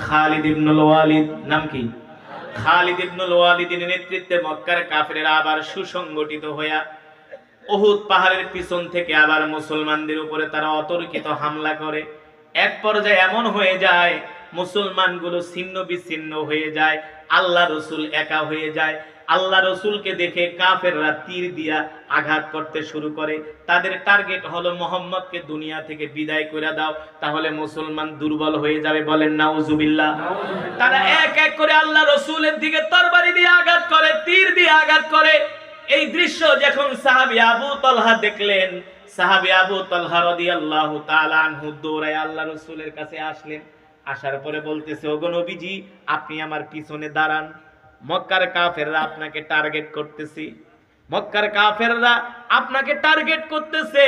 খালিদ ইবনুল ওয়ালিদ। নাম কি? খালিদ ইবনুল ওয়ালিদের নেতৃত্বে মক্কার কাফেররা আবার সুসংগঠিত হইয়া উহুদ পাহাড়ের পিছন থেকে আবার মুসলমানদের উপরে তারা অতর্কিত হামলা করে। এক পর্যায়ে এমন হয়ে যায় মুসলমানগুলো ছিন্ন বিচ্ছিন্ন হয়ে যায়, আল্লাহ রসুল একা হয়ে যায়। আল্লাহ রসুলকে দেখে কাফেররা তীর দিয়া আঘাত করতে শুরু করে। তাদের টার্গেট হলো মুহাম্মদকে দুনিয়া থেকে বিদায় করে দাও, তাহলে মুসলমান দুর্বল হয়ে যাবে। বলেন নাউজুবিল্লাহ। তারা এক এক করে আল্লাহ রসুলের দিকে তরবারি দিয়ে আঘাত করে, তীর দিয়ে আঘাত করে। এই দৃশ্য যখন সাহাবী আবু তালহা দেখলেন, সাহাবী আবু তালহা রাদিয়াল্লাহু তাআলা আনহু দৌড়ায় আল্লাহ রসুলের কাছে আসলেন। আসার পরে বলতেছে, ওগো নবীজি, আপনি আমার পিছনে দাঁড়ান, মক্কার কাফেররা আপনাকে টার্গেট করতেছে। মক্কার কাফেররা আপনাকে টার্গেট করতেছে।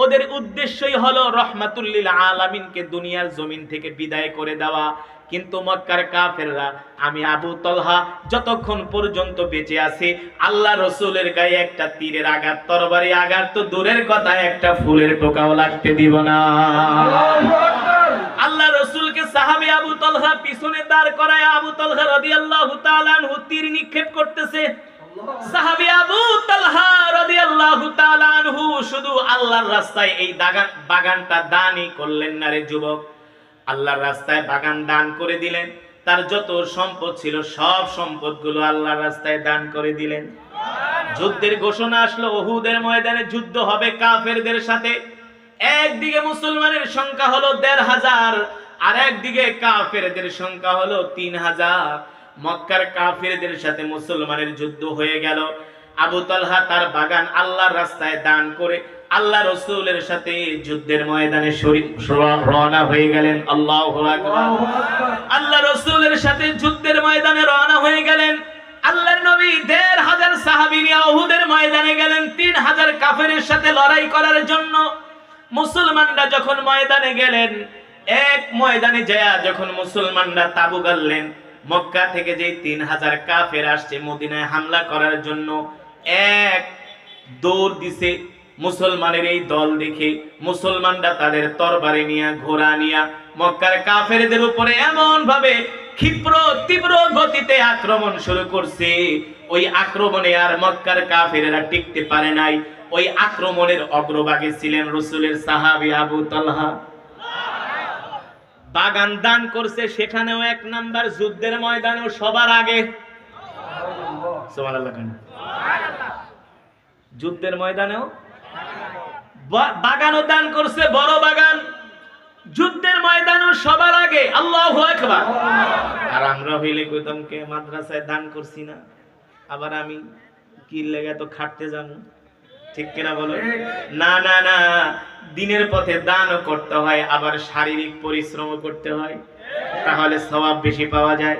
ওদের উদ্দেশ্যই হলো রাহমাতুল লিল আলামিনকে দুনিয়ার জমিন থেকে বিদায় করে দেওয়া। কিন্তু মক্কার কাফেররা, আমি আবু তালহা যতক্ষণ পর্যন্ত বেঁচে আছি, আল্লাহ রসুলের গায়ে একটা তীরের আঘাত, তরবারি আঘাত তো দূরের কথা, একটা ফুলের টোকাও লাগতে দিব না। আল্লাহ রসুলকে সাহাবী আবু তালহা পিছনে দাঁড় করায় আবু তালহা রাদিয়াল্লাহু তাআলা আনহু তীর নিক্ষেপ করতেছে। সাহাবী আবু তালহা রাদিয়াল্লাহু তাআলা আনহু শুধু আল্লাহর রাস্তায় এই বাগানটা দানই করলেন না রে যুবক, আল্লাহর রাস্তায় বাগান দান করে দিলেন। তার যত সম্পদ ছিল সব সম্পদগুলো আল্লাহর রাস্তায় দান করে দিলেন। যুদ্ধের ঘোষণা আসলো, উহুদের ময়দানে যুদ্ধ হবে কাফেরদের সাথে। একদিকে মুসলমানের সংখ্যা হলো ১৫০০০, আর একদিকে কাফেরদের সংখ্যা হলো ৩০০০। মক্কার কাফেরদের সাথে মুসলমানের যুদ্ধ হয়ে গেল। আবু তালহা তার বাগান আল্লাহর রাস্তায় দান করে আল্লাহ রসুলের সাথে যুদ্ধের ময়দানে রওনা হয়ে গেলেন। আল্লাহু আকবার। আল্লাহ রসুলের সাথে যুদ্ধের ময়দানে রওনা হয়ে গেলেন। আল্লাহর নবী ১৫০০ সাহাবী নিয়ে উহুদের ময়দানে গেলেন ৩০০০ কাফেরের সাথে লড়াই করার জন্য। মুসলমানরা যখন ময়দানে গেলেন, এক ময়দানে যায় যখন মুসলমানরা তাবু গাড়লেন, মক্কা থেকে যে ৩০০০ কাফের আসছে মদিনায় হামলা করার জন্য, এক দৌড় দিছে। মুসলমানের এই দল দেখে মুসলমানরা তাদের তরবারি নিয়ে, ঘোড়া নিয়ে মক্কার কাফেরদের উপরে এমন ভাবে ক্ষিপ্র তীব্র গতিতে আক্রমণ শুরু করছে। ওই আক্রমণে আর মক্কার কাফেরেরা টিকতে পারে নাই। ওই আক্রমণের অগ্রভাগে ছিলেন রাসূলের সাহাবী আবু তালহা। বাগান দান করছে, সেখানেও এক নাম্বার, যুদ্ধের ময়দানেও সবার আগে। সুবহানাল্লাহ। যুদ্ধের ময়দানেও বাগানও দান করছে, বড় বাগান। যুদ্ধের ময়দানেও সবার আগে। আল্লাহু আকবার। আর আমরা হইলে কইতাম কে মাদ্রাসায় দান করছি না, আবার আমি কি লেগে তো খাটতে যাবো, ঠিক কিনা বলো? না না না, দিনের পথে দানও করতে হয়, আবার শারীরিক পরিশ্রমও করতে হয়, তাহলে সওয়াব বেশি পাওয়া যায়।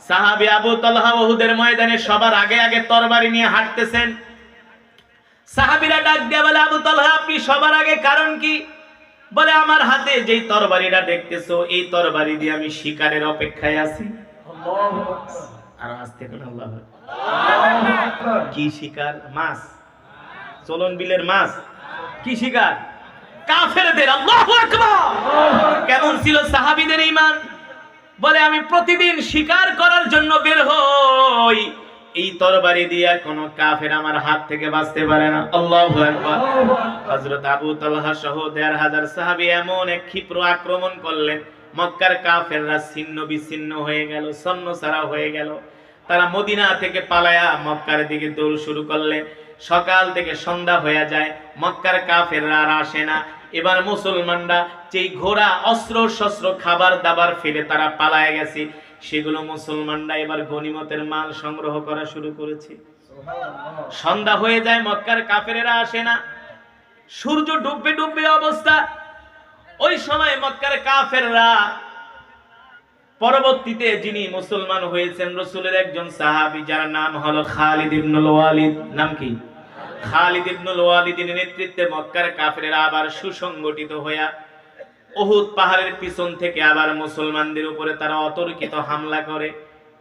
সাহাবী আবু তালহা উহুদের ময়দানে সবার আগে আগে তরবারি নিয়ে হাঁটতেছেন। সাহাবীরা ডাক দিয়ে বলে, আবু তালহা আপনি সবার আগে, কারণ কি? বলে, আমার হাতে যেই তরবারিটা দেখতেছো, এই তরবারি দিয়ে আমি শিকারের অপেক্ষায় আছি। আর আস্তে করে আল্লাহু আকবার। কি শিকার? মাছ, চলন বিলের মাছ। কি শিকার? কাফেরদের। আল্লাহু আকবার। কেমন ছিল সাহাবীদের ঈমান? বলে, আমি প্রতিদিন শিকার করার জন্য বের হই, এই তরবারি দিয়ে কোন কাফের আমার হাত থেকে বাঁচতে পারে না। আল্লাহু আকবার। হযরত আবু তালহা সহ ১৫০০ সাহাবী এমন এক ক্ষিপ্র আক্রমণ করলেন, মক্কার কাফেররা ছিন্ন বিচ্ছিন্ন হয়ে গেল, ছন্নছাড়া হয়ে গেল। তারা মদিনা থেকে পালায়া মক্কার দিকে দৌড় শুরু করলেন। সকাল থেকে সন্ধ্যা হয়ে যায়, মক্কার কাফেররা আর আসে না। এবার মুসলমানরা যেই ঘোড়া, অস্ত্র শস্ত্র, খাবার দাবার ফেলে তারা পালায় গেছে, সেগুলো মুসলমানরা এবার গনিমতের মাল সংগ্রহ করা শুরু করেছে। সন্ধ্যা হয়ে যায়, মক্কার কাফেরেরা আসে না, সূর্য ডুববে ডুববে অবস্থা। ওই সময় মক্কার কাফেররা, পরবর্তীতে যিনি মুসলমান হয়েছেন রাসূলের একজন সাহাবী, যার নাম হলো খালিদ ইবনুল ওয়ালিদ। নাম কি? খালিদ ইবনুল ওয়ালিদের নেতৃত্বে মক্কার কাফেররা আবার সুসংগঠিত হইয়া উহুদ পাহাড়ের পিছন থেকে আবার মুসলমানদের উপরে তারা অতর্কিত হামলা করে।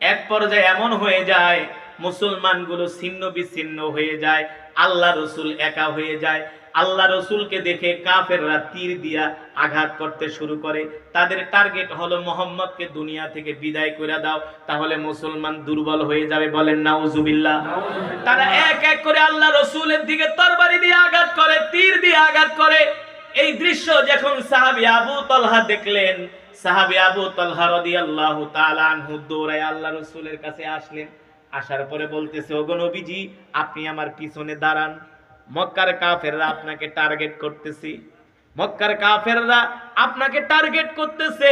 এক পর্যায়ে এমন হয়ে যায় মুসলমানগুলো ছিন্ন বিচ্ছিন্ন হয়ে যায়, আল্লাহ রসুল একা হয়ে যায়। আল্লাহ রসুলকে দেখে কাফেররা তীর দিয়া আঘাত করতে শুরু করে। তাদের টার্গেট হলো মুহাম্মদকে দুনিয়া থেকে বিদায় করে দাও, তাহলে মুসলমান দুর্বল হয়ে যাবে। বলেন নাউজুবিল্লাহ। তারা এক এক করে আল্লাহ রসুলের দিকে তরবারি দিয়ে আঘাত করে, তীর দিয়ে আঘাত করে। এই দৃশ্য যখন সাহাবী আবু তালহা দেখলেন, সাহাবী আবু তালহা রাদিয়াল্লাহু তাআলা আনহু দৌড়ায় আল্লাহ রসুলের কাছে আসলেন। আসার পরে বলতেছে, ওগো নবীজি, আপনি আমার পিছনে দাঁড়ান, মক্কার কাফেররা আপনাকে টার্গেট করতেছে। মক্কার কাফেররা আপনাকে টার্গেট করতেছে।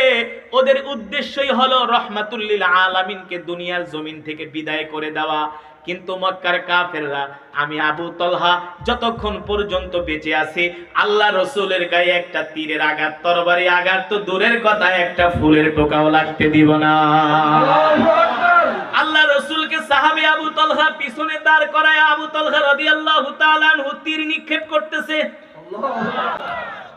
ওদের উদ্দেশ্যই হলো রাহমাতুল লিল আলামিনকে দুনিয়ার জমিন থেকে বিদায় করে দেওয়া। কিন্তু মক্কার কাফেররা, আমি আবু তালহা যতক্ষণ পর্যন্ত বেঁচে আছি, আল্লাহ রসুলের গায়ে একটা তীরের আঘাত, তরবারি আঘাত তো দূরের কথা, একটা ফুলের টোকাও লাগতে দিব না। আল্লাহ রসুলকে সাহাবী আবু তালহা পিছনে দাঁড় করায় আবু তালহা রাদিয়াল্লাহু তাআলা আনহু তীর নিক্ষেপ করতেছে।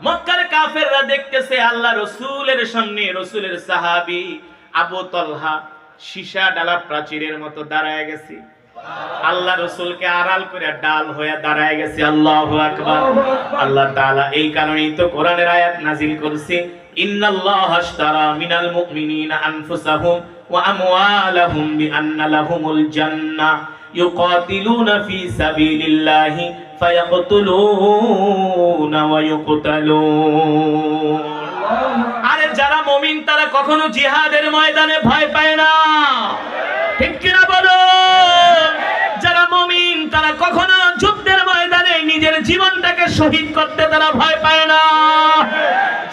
মক্কার কাফেররা দেখতেছে আল্লাহ রসুলের সামনে রসুলের সাহাবী আবু তালহা সীসা ডালা প্রাচীরের মতো দাঁড়ায় গেছে। আল্লাহ রসুলকে আড়াল করে ডাল হয়ে দাঁড়ায় গেছে। আল্লাহু আকবার। আল্লাহ তাআলা এই কারণেই তো কোরআনের আয়াত নাযিল করছে, ইন্নাল্লাহা আশতারা মিনাল মুমিনিনা আনফুসাহুম ওয়া আমওয়ালাহুম বিআন্না লাহুমুল জান্নাহ ইউকাতিলুনা ফি সাবিলিল্লাহি ফায়াকতুলুনা ওয়া ইউকতালুন। আরে যারা মুমিন তারা কখনো জিহাদের ময়দানে ভয় পায় না, ঠিক কিনা বলো? যারা মুমিন তারা কখনো যুদ্ধের ময়দানে নিজের জীবনটাকে শহীদ করতে তারা ভয় পায় না।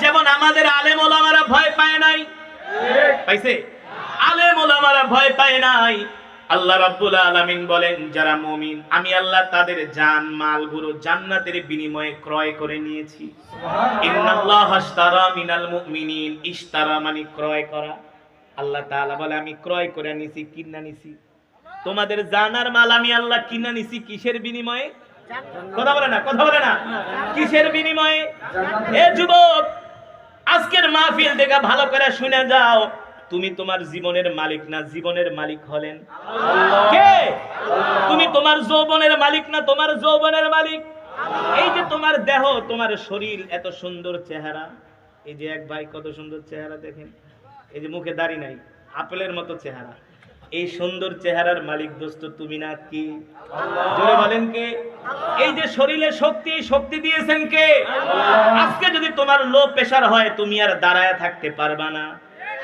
যেমন আমাদের আলেম ওলামারা ভয় পায় নাই, পাইছে? আলেম ওলামারা ভয় পায় নাই। আল্লাহ রাব্বুল আলামিন বলেন, যারা মুমিন আমি আল্লাহ তাদের জান মালগুলো জান্নাতের বিনিময়ে ক্রয় করে নিয়েছি। ইন্নাল্লাহা আশতারা মিনাল মুমিনিন, ইশতারা মানে ক্রয় করা। আল্লাহ তাআলা বলে, আমি ক্রয় করে নিছি, কিনা নিছি। তোমাদের জানার মাল আমি আল্লাহ কিনা নিছি কিসের বিনিময়ে? কথা বলে না, কথা বলে না। কিসের বিনিময়ে? এ যুবক, আজকের মাহফিল থেকে ভালো করে শুনে যাও, তুমি তোমার জীবনের মালিক না, জীবনের মালিক হলেন কে? তুমি তোমার যৌবনের মালিক না, তোমার যৌবনের মালিক। এই যে তোমার দেহ, তোমার শরীর, এত সুন্দর চেহারা। এই যে এক ভাই কত সুন্দর চেহারা দেখেন, এই যে মুখে দাড়ি নাই, আপেলের মতো চেহারা। এই সুন্দর চেহারার মালিক দোস্ত তুমি না, কি? জোরে বলেন কে? এই যে শরীরে শক্তি, শক্তি দিয়েছেন কে? আজকে যদি তোমার লো প্রেসার হয়, তুমি আর দাঁড়ায় থাকতে পারবা না।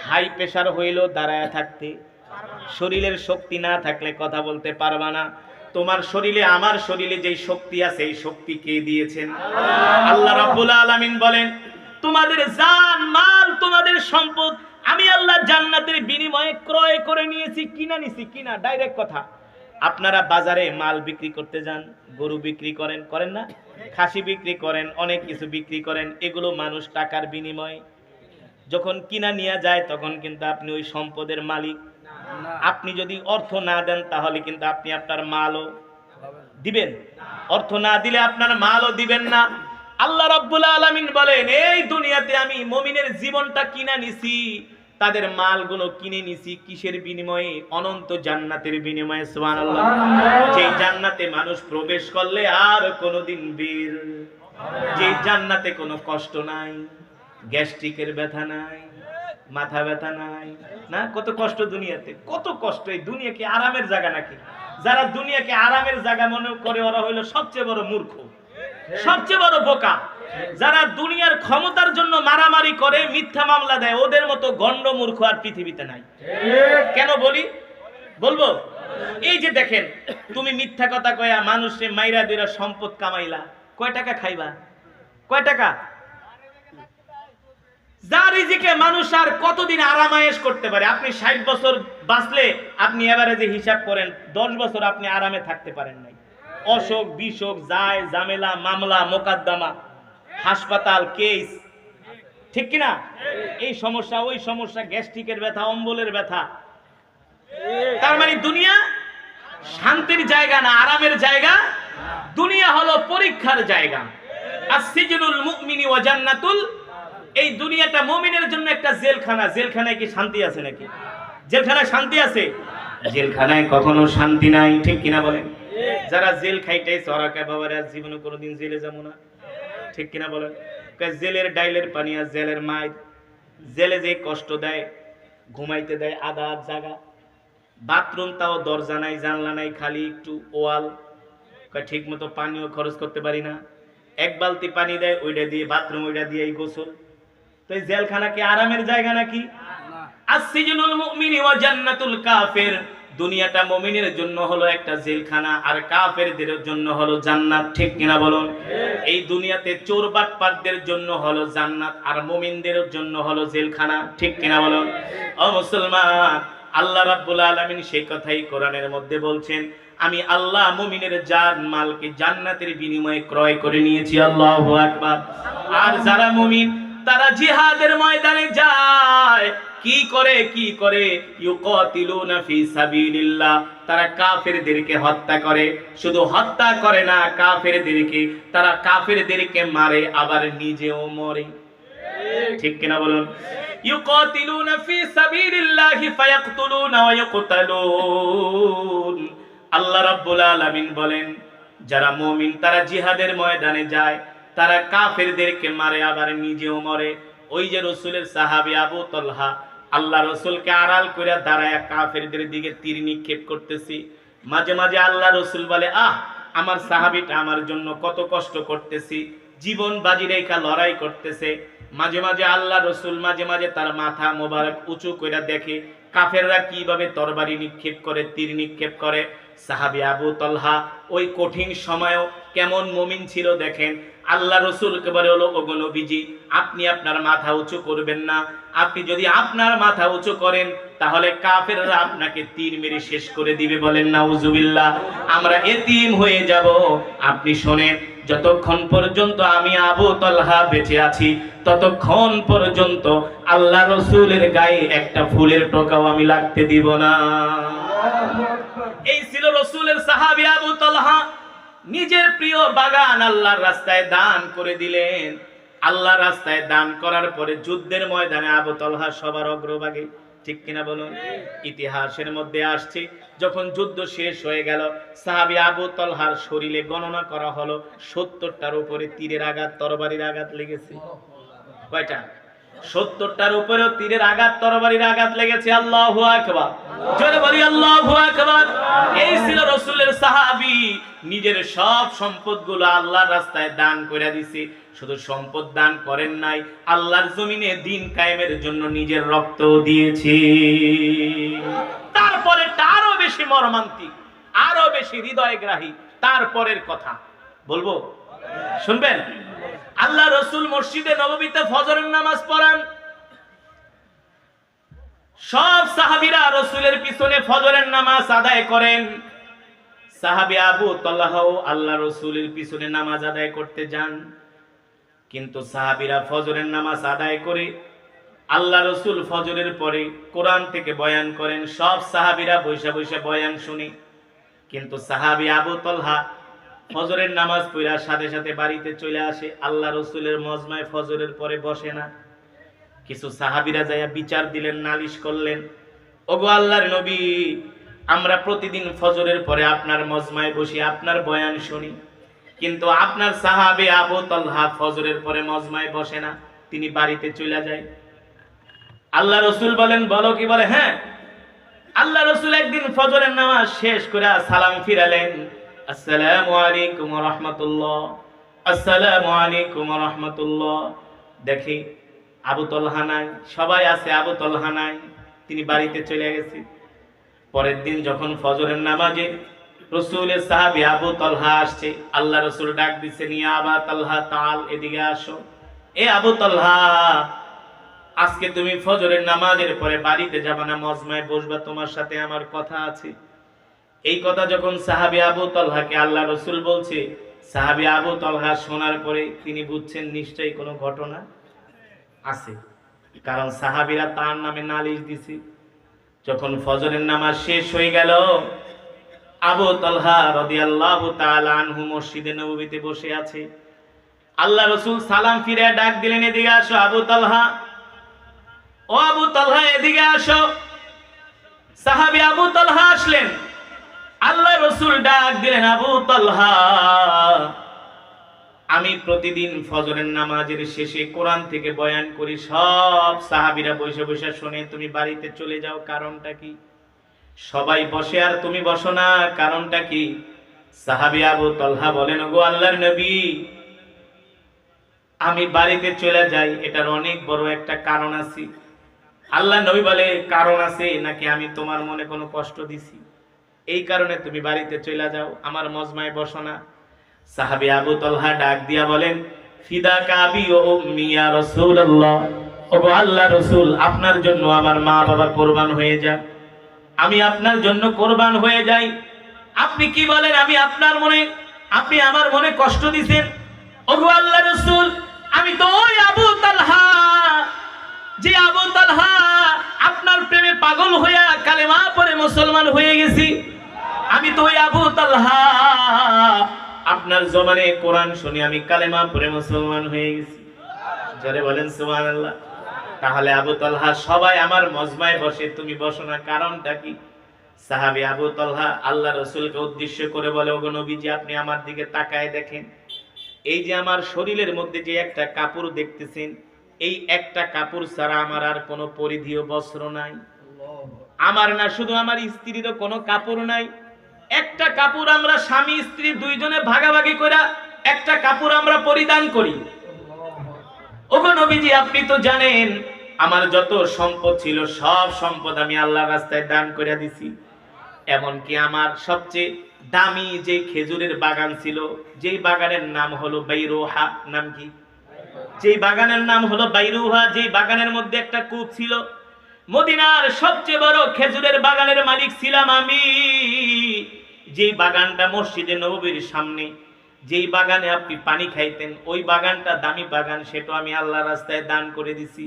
হাই প্রেসার হইলেও দাঁড়ায় থাকতে, শরীরের শক্তি না থাকলে কথা বলতে পারবা না। তোমার শরীরে, আমার শরীরে যে শক্তি আছে, এই শক্তি কে দিয়েছেন? আল্লাহ রাব্বুল আলামিন বলেন, তোমাদের জান মাল, তোমাদের সম্পদ আমি আল্লাহ জান্নাতের বিনিময়ে ক্রয় করে নিয়েছি, কিনা নিছি। কিনা ডাইরেক্ট কথা। আপনারা বাজারে মাল বিক্রি করতে যান, গরু বিক্রি করেন, করেন না? খাসি বিক্রি করেন, অনেক কিছু বিক্রি করেন, এগুলো মানুষ টাকার বিনিময়ে যখন কিনা নিয়ে যায়, তখন কিন্তু আপনি ওই সম্পদের মালিক। আপনি যদি অর্থ না দেন, তাহলে কিন্তু আপনি আপনার মালও দিবেন, অর্থ না দিলে আপনার মালও দিবেন না। আল্লাহ রাব্বুল আলামিন বলেন, এই দুনিয়াতে আমি মুমিনের জীবনটা কিনা নিছি, তাদের মালগুলো কিনে নিছি কিসের বিনিময়ে? অনন্ত জান্নাতের বিনিময়ে। সুবহানাল্লাহ। যে জান্নাতে মানুষ প্রবেশ করলে আর কোনোদিন বের, যে জান্নাতে কোনো কষ্ট নাই, গ্যাস্ট্রিকের ব্যথা নাই, মাথা ব্যথা নাই। না, কত কষ্ট দুনিয়াতে, কত কষ্ট। এই দুনিয়া কি আরামের জায়গা নাকি? যারা দুনিয়াকে আরামের জায়গা মনে করে, ওরা হইলো সবচেয়ে বড় মূর্খ, সবচেয়ে বড় বোকা। যারা দুনিয়ার ক্ষমতার জন্য মারামারি করে, মিথ্যা মামলা দেয়, ওদের মতো গণ্ড মূর্খ আর পৃথিবীতে নাই। কেন বলি? বলবো, এই যে দেখেন, তুমি মিথ্যা কথা কয়া মানুষে মাইরা দিরা সম্পদ কামাইলা, কয় টাকা খাইবা? কয় টাকা? যার রিজিকে মানুষ আর কতদিন আরামায়েশ করতে পারে? আপনি 60 বছর বাঁচলে আপনি এভারেজে হিসাব করেন 10 বছর আপনি আরামে থাকতে পারেন নাই। অসুখ বিসুখ, যায় ঝামেলা, মামলা মোকদ্দমা, হাসপাতাল, কেস, ঠিক কিনা? এই সমস্যা, ওই সমস্যা, গ্যাস্ট্রিকের ব্যথা, অম্বলের ব্যথা। তার মানে দুনিয়া শান্তির জায়গা না, আরামের জায়গা। দুনিয়া হলো পরীক্ষার জায়গা। আসসিজনুল মুমিনি ওয়া জান্নাতুল, এই দুনিয়াটা মুমিনের জন্য একটা জেলখানা। জেলখানায় কি শান্তি আছে নাকি? জেলখানায় শান্তি আছে? জেলখানায় কখনো শান্তি নাই, ঠিক কিনা বলেন? যারা জেল খাইতেছে ওরা কে বাবারে জীবনে কোনোদিন জেলে যাবো না, ঠিক কিনা বলেন? জেলের ডাইলের পানি আর জেলের মায়ের, জেলে যে কষ্ট দেয়, ঘুমাইতে দেয় আধা জায়গা, বাথরুম তাও দরজা নাই জানলা নাই, খালি একটু ওয়াল, ঠিক মতো পানিও খরচ করতে পারি না, এক বালতি পানি দেয় ওইটা দিয়ে বাথরুম, ওইটা দিয়ে গোসল। তো এই জেলখানা কি আরামের জায়গা নাকি? আসসিজনুল মুমিনি ওয়া জান্নাতুল কাফির, দুনিয়াটা মুমিনের জন্য হলো একটা জেলখানা আর কাফেরদের জন্য হলো জান্নাত। ঠিক কিনা বলুন? এই দুনিয়াতে চোর বাটপারদের জন্য হলো জান্নাত আর মুমিনদের জন্য হলো জেলখানা। ঠিক কিনা বলুন? ও মুসলমান, আল্লাহ রাব্বুল আলামিন সেই কথাই কোরআনের মধ্যে বলছেন, আমি আল্লাহ মুমিনের জান মালকে জান্নাতের বিনিময়ে ক্রয় করে নিয়েছি। আল্লাহু আকবার। আর যারা মুমিন তারা জিহাদের ময়দানে যায়, কি করে ইউকাতিলুনা ফি সাবিলিল্লাহ, তারা কাফেরদেরকে হত্যা করে। শুধু হত্যা করে না, কাফেরদেরকে মারে, আবার নিজেও মরে। ঠিক কিনা বলুন? ইউকাতিলুনা ফি সাবিলিল্লাহি ফায়াকতুলুনা ওয়া ইউকতালুন। আল্লাহ রাব্বুল আলামিন বলেন, যারা মুমিন তারা জিহাদের ময়দানে যায়, তারা কাফেরদেরকে মারে, আবার নিজেও মরে। ওই যে রাসূলের সাহাবী আবু তালহা আল্লাহ রাসূলকে আড়াল করে দাঁড়ায় কাফেরদের দিকে তীর নিক্ষেপ করতেছি। মাঝে মাঝে আল্লাহ রাসূল বলে, আমার সাহাবীটা আমার জন্য কত কষ্ট করতেছি, জীবন বাজি রেখা লড়াই করতেছে। মাঝে মাঝে আল্লাহ রাসূল মাঝে মাঝে তার মাথা মোবারক উঁচু করে দেখে কাফেররা কিভাবে তরবারি নিক্ষেপ করে, তীর নিক্ষেপ করে। সাহাবী আবু তালহা ওই কঠিন সময়ও কেমন মুমিন ছিল দেখেন। আল্লাহ রাসূলকে বলে, ওগো নবীজি, আপনি আপনার মাথা উঁচু করবেন না। আপনি যদি আপনার মাথা উঁচু করেন তাহলে কাফেররা আপনাকে তীর মেরে শেষ করে দিবে। বলেন নাউজুবিল্লাহ, আমরা এতিম হয়ে যাব। আপনি শোনেন, যতক্ষণ পর্যন্ত আমি আবু তালহা বেঁচে আছি ততক্ষণ পর্যন্ত আল্লাহ রাসূলের গায়ে একটা ফুলের টোকাও আমি লাগতে দিব না। এই ছিল রাসূলের সাহাবী আবু তালহা। নিজের প্রিয় বাগান আল্লাহর রাস্তায় দান করে দিলেন। আল্লাহর রাস্তায় দান করার পরে যুদ্ধের ময়দানে আবু তালহা সবার অগ্রভাগে। ঠিক কিনা বলুন? ইতিহাসের মধ্যে আসছে, যখন যুদ্ধ শেষ হয়ে গেল, সাহাবী আবু তালহার শরীরে গণনা করা হলো 70টার উপরে তীরের আঘাত, তরবারির আঘাত লেগেছে। কয়টা? 70টার উপরেও তীরের আঘাত, তরবারির আঘাত লেগেছে। আল্লাহু আকবার। জোরে বলি আল্লাহু আকবার। এই ছিল রাসূলের সাহাবী, নিজের সব সম্পদগুলো আল্লাহর রাস্তায় দান করে দিয়েছে। শুধু সম্পদ দান করেন নাই, আল্লাহর জমিনে দ্বীন কায়েমের জন্য নিজের রক্ত দিয়েছে। তারপরে আরো বেশি মর্মান্তিক, আরো বেশি হৃদয়গ্রাহী তারপরের কথা বলবো, শুনবেন? আল্লাহ রাসূল মসজিদে নববীতে ফজরের নামাজ পড়ান। সব সাহাবীরা রাসূলের পিছনে ফজরের নামাজ আদায় করেন। সাহাবী আবু তালহাও আল্লাহ রাসূলের পিছনে নামাজ আদায় করতে যান। কিন্তু সাহাবীরা ফজরের নামাজ আদায় করে আল্লাহ রাসূল ফজরের পরে কোরআন থেকে বয়ান করেন। সব সাহাবীরা বসে বসে বয়ান শুনে। কিন্তু সাহাবী আবু তালহা ফজরের নামাজ পড়ার সাথে সাথে বাড়িতে চলে আসে। আল্লাহ রাসূলের মজমায় ফজরের পরে বসে না। কিছু সাহাবীরা যায়া বিচার দিলেন, নালিশ করলেন, ওগো আল্লাহর নবী, আমরা প্রতিদিন ফজরের পরে আপনার মজমায় বসি, আপনার বয়ান শুনি, কিন্তু আপনার সাহাবী আবু তালহা ফজরের পরে মজমায় বসে না, তিনি বাড়িতে চলে যায়। আল্লাহ রাসূল বলেন, বলো কি? বলে, হ্যাঁ। আল্লাহ রাসূল একদিন ফজরের নামাজ শেষ করে সালাম ফিরালেন, আসসালামু আলাইকুম ওয়া রাহমাতুল্লাহ, আসসালামু আলাইকুম ওয়া রাহমাতুল্লাহ। দেখি আবু তালহা নাই, সবাই আছে, আবু তালহা নাই, তিনি বাড়িতে চলে গেছে। পরের দিন যখন ফজরের নামাজে রাসূলের সাহাবী আবু তালহা আসছে, আল্লাহ রাসূল ডাক দিচ্ছেন, ইয়া আবু তালহা তাল, এদিকে আসো। এ আবু তালহা, আজকে তুমি ফজরের নামাজের পরে বাড়িতে যাবে না, মজমায় বসবা, তোমার সাথে আমার কথা আছে। এই কথা যখন সাহাবী আবু তালহাকে আল্লাহ রাসূল বলছে, সাহাবী আবু তালহা শোনার পরে তিনি বুঝছেন নিশ্চয়ই কোনো ঘটনা আছে, কারণ সাহাবীরা তার নামে নালিশ দিছে। যখন ফজরের নামাজ শেষ হয়ে গেল, আবু তালহা রাদিয়াল্লাহু তাআলা আনহু মসজিদে নববীতে বসে আছে। আল্লাহ রাসূল সালাম ফিরে ডাক দিলেন, এদিকে আসো আবু তালহা, ও আবু তালহা এদিকে আসো। সাহাবী আবু তালহা আসলেন। আল্লাহ রাসূল ডাক দিলেন, আবু তালহা, আমি প্রতিদিন ফজরের নামাজের শেষে কোরআন থেকে বয়ান করি, সব সাহাবীরা বসে বসে শুনে। তুমি বাড়িতে চলে যাও, কারণটা কি? সবাই বসে আর তুমি বসো না, কারণটা কি? সাহাবী আবু তালহা বলেন, ওগো আল্লাহর নবী, আমি বাড়িতে চলে যাই, এটার অনেক বড় একটা কারণ আছে। আল্লাহর নবী বলে, কারণ আছে নাকি আমি তোমার মনে কোনো কষ্ট দিছি, এই কারণে তুমি বাড়িতে চলে যাও, আমার মজমায় বসো না? সাহাবী আবু তালহা ডাক দিয়া বলেন, ফিদাকা আবি ওয়া উম্মি ইয়া রাসূলুল্লাহ, ওগো আল্লাহর রাসূল, আপনার জন্য আমার মা বাবা কুরবান হয়ে যাক, আমি আপনার জন্য কুরবান হয়ে যাই। আপনি কি বলেন? আপনি আমার মনে কষ্ট দিবেন? ওগো আল্লাহর রাসূল, আমি তো ওই আবু তালহা, যে আবু তালহা আপনার প্রেমে পাগল হইয়া কালেমা পড়ে মুসলমান হয়ে গেছি। আমি তো ওই আবু তালহা, আপনার জবানে কোরআন শুনে আমি কালেমা পড়ে মুসলমান হয়ে গেছি। জোরে বলেন সুবহানাল্লাহ। তাহলে আবু তালহা, সবাই আমার মজমায় বসে, তুমি বসো না, কারণটা কি? সাহাবী আবু তালহা আল্লাহ রাসূলকে উদ্দেশ্য করে বলে, ওগো নবীজি, আপনি আমার দিকে তাকায় দেখেন, এই যে আমার শরীরের মধ্যে যে একটা কাপড় দেখতেছেন, এই একটা কাপড় ছাড়া আমার আর কোনো পরিধেয় বস্ত্র নাই। আমার না, শুধু আমার স্ত্রীরও কোনো কাপড় নাই। একটা কাপড় আমরা স্বামী স্ত্রী দুইজনে ভাগাভাগি করে একটা কাপড় আমরা পরিধান করি। ওগো নবীজি, আপনি তো জানেন আমার যত সম্পদ ছিল সব সম্পদ আমি আল্লাহর রাস্তায় দান করে দিছি। এমনকি আমার সবচেয়ে দামি যে খেজুরের বাগান ছিল, যেই বাগানের নাম হলো বাইরুহা, নাম কি? যেই বাগানের নাম হলো বাইরুহা, যেই বাগানের মধ্যে একটা কূপ ছিল, মদিনার সবচেয়ে বড় খেজুরের বাগানের মালিক ছিলাম আমি। যেই বাগানটা মসজিদে নববীর সামনে, যেই বাগানে আপনি পানি খাইতেন, ওই বাগানটা দামি বাগান, সেটা আমি আল্লাহর রাস্তায় দান করে দিছি।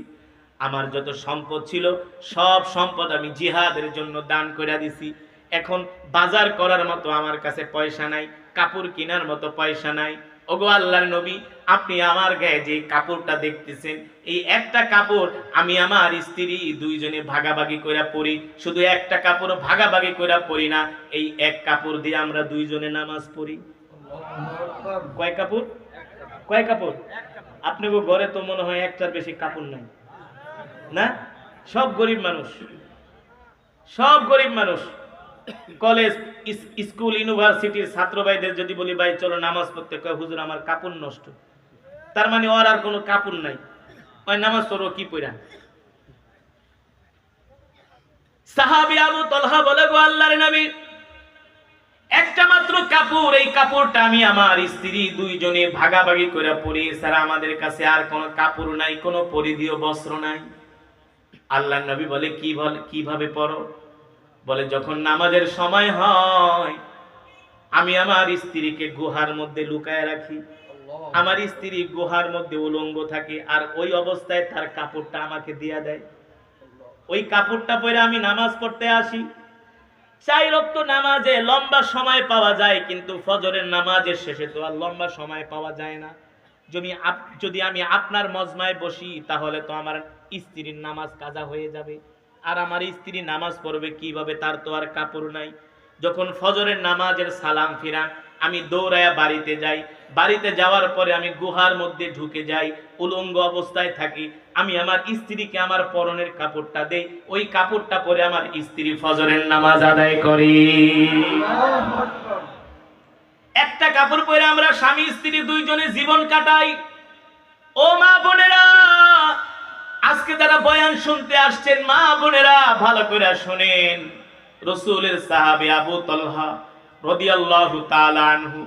আমার যত সম্পদ ছিল সব সম্পদ আমি জিহাদের জন্য দান করে দিছি। এখন বাজার করার মতো আমার কাছে পয়সা নাই, কাপড় কেনার মতো পয়সা নাই। ওগো আল্লাহর নবী, আপনি আমার গায়ে যে কাপড়টা দেখতেছেন, এই একটা কাপড় আমি আমার স্ত্রী দুইজনে ভাগাভাগি করে পরি। শুধু একটা কাপড় ভাগাভাগি করে পরি না, এই এক কাপড় দিয়ে আমরা দুইজনে নামাজ পড়ি। কয় কাপড়? কয় কাপড়? আপনাকে ঘরে তো মনে হয় একটার বেশি কাপড় নাই না? সব গরিব মানুষ, সব গরিব মানুষ। কলেজ, স্কুল, ইউনিভার্সিটির ছাত্র ভাইদের যদি বলি, ভাই চলো নামাজ পড়তে, কয় হুজুর আমার কাপড় নষ্ট। তার মানে ওর আর কোনো কাপড় নাই, ওই নামাজ পড়ো কি পড়া? সাহাবী আবু তালহা বলে, গো আল্লাহর নবী, একটা মাত্র কাপড়, এই কাপড়টা আমি আমার স্ত্রী দুইজনে ভাগাভাগি করে পরি, এছাড়া আমাদের কাছে আর কোনো কাপড় নাই, কোনো পরিধেয় বস্ত্র নাই। আল্লাহর নবী বলে, কিভাবে পড়ো? বলে, যখন নামাজের সময় হয় আমি আমার স্ত্রীকে গুহার মধ্যে লুকায় রাখি। আমার স্ত্রী গুহার মধ্যে উলঙ্গ থাকে, আর ওই অবস্থায় তার কাপড়টা আমাকে দিয়া দেয়। ওই কাপড়টা পরে আমি নামাজ পড়তে আসি। 4 ওয়াক্ত নামাজে লম্বা সময় পাওয়া যায়, কিন্তু ফজরের নামাজের শেষে তো আর লম্বা সময় পাওয়া যায় না। যদি আমি আপনার মজমায় বসি, তাহলে তো আমার স্ত্রীর নামাজ কাজা হয়ে যাবে, আর আমার স্ত্রী নামাজ পড়বে কিভাবে? তার তো আর কাপড় নাই। যখন ফজরের নামাজের সালাম ফিরান, আমি দৌড়ায়া বাড়িতে যাই। বাড়িতে যাওয়ার পরে আমি গুহার মধ্যে ঢুকে যাই, উলঙ্গ অবস্থায় থাকি। আমি আমার স্ত্রীকে আমার পরনের কাপড়টা দেই, ওই কাপড়টা পরে আমার স্ত্রী ফজরের নামাজ আদায় করি। একটা কাপড় পরে আমরা স্বামী স্ত্রী দুইজনে জীবন কাটাই। ও মা বোনেরা, আজকে যারা বয়ান শুনতে আসছেন, মা বোনেরা ভালো করে শুনেন। রাসূলের সাহাবী আবু তালহা রাদিয়াল্লাহু তাআলা আনহু,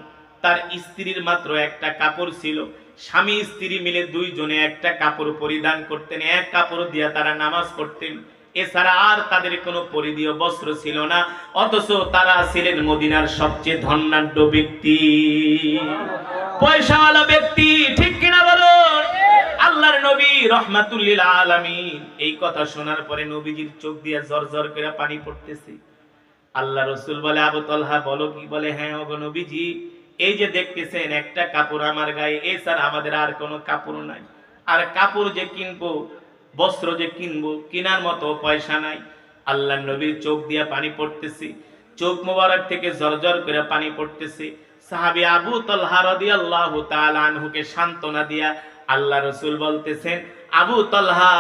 তার স্ত্রীর মাত্র একটা কাপড় ছিল। স্বামী স্ত্রী মিলে দুইজনে একটা কাপড় পরিধান করতেন, এক কাপড় দিয়ে তারা নামাজ পড়তেন। এছাড়া আর তাদের কোনো পরিধেয় বস্ত্র ছিল না। অথচ তারা ছিলেন মদিনার সবচেয়ে ধনাঢ্য ব্যক্তি, পয়সাওয়ালা ব্যক্তি। ঠিক কিনা বলুন? আল্লাহর নবী রাহমাতুল লিল আলামিন, এই কথা শোনার পরে নবীজির চোখ দিয়ে ঝরঝর করে পানি পড়তেছে। আল্লাহ রাসূল বলে, আবু তালহা বলো কি? বলে, হ্যাঁ ওগো নবীজি, এই যে দেখতেছেন একটা কাপড় আমার গায়ে, এছাড়া আমাদের আর কোনো কাপড় নাই। আর কাপড় যে কিনবো, বস্ত্র যে কিনবো, কেনার মতো পয়সা নাই। আল্লাহর নবীর চোখ দিয়ে পানি পড়তেছে, চোখ মোবারক থেকে ঝরঝর করে পানি পড়তেছে। সাহাবী আবু তালহা রাদিয়াল্লাহু তাআলা আনহুকে সান্ত্বনা দিয়া আল্লাহ রাসূল বলতেছেন, আবু তালহা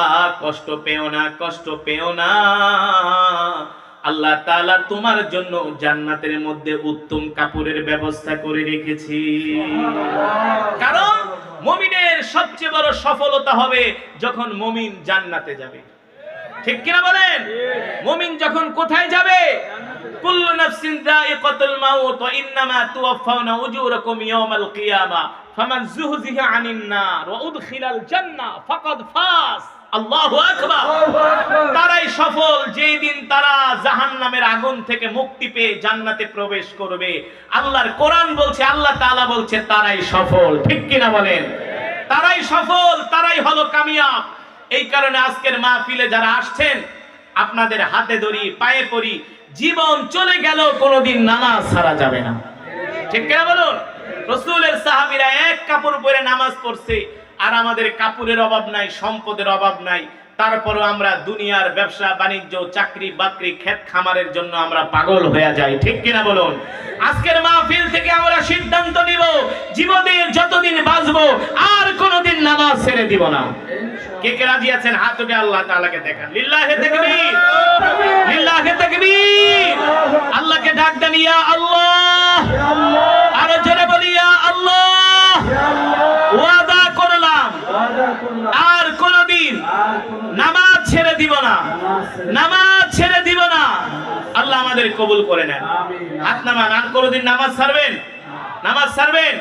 কষ্ট পেও না, কষ্ট পেও না, আল্লাহ তাআলা তোমার জন্য জান্নাতের মধ্যে উত্তম কাপড়ের ব্যবস্থা করে রেখেছি। কারণ মুমিনের সবচেয়ে বড় সফলতা হবে যখন মুমিন জান্নাতে যাবে। ঠিক কিনা বলেন? মুমিন যখন কোথায় যাবে? কুল্লু নাফসিন যায়িকাতুল মাউত ওয়া ইন্নামা তুওয়াফাউনা উজুরাকুম ইয়াওমাল কিয়ামা ফামান যুহজিহা আনিন নার ওয়া উদখিলাল জান্নাহ ফাকাদ ফাজ। আল্লাহু আকবার। তারাই সফল যেই দিন তারা জাহান্নামের আগুন থেকে মুক্তি পেয়ে জান্নাতে প্রবেশ করবে। আল্লাহর কোরআন বলছে, আল্লাহ তাআলা বলছে তারাই সফল। ঠিক কিনা বলেন? তারাই সফল, তারাই হলো কামিয়াব। এই কারণে আজকের মাহফিলে যারা আসছেন আপনাদের হাতে ধরি, পায়ে পড়ি, জীবন চলে গেল কোনোদিন নামাজ ছাড়া যাবে না। ঠিক কিনা বলুন? রাসূলের সাহাবীরা এক কাপড় পরে নামাজ পড়ছে, আর আমাদের কাপড়ের অভাব নাই, সম্পদের অভাব নাই, তারপরও আমরা দুনিয়ার ব্যবসা বাণিজ্য, চাকরি বাকরি, ক্ষেত খামারের জন্য আমরা পাগল হয়ে যাই। ঠিক কিনা বলুন? আজকের মাহফিল থেকে আমরা সিদ্ধান্ত নিব জীবনে যতদিন বাঁচবো আর কোনোদিন নামাজ ছেড়ে দিব না। কে কে রাজি আছেন হাত উঠে আল্লাহ তাআলাকে দেখান। লিল্লাহি তাকবীর, লিল্লাহি তাকবীর। আল্লাহকে ডাক দেন, ইয়া আল্লাহ, আরো জোরে বলি ইয়া আল্লাহ। ওয়াদা করলাম আর কোনদিন নামাজ ছেড়ে দিব না, নামাজ ছেড়ে দিব না। আল্লাহ আমাদের কবুল করে নেন। হাত নামান। আর কোনদিন নামাজ ছাড়বেন? নামাজ ছাড়বেন?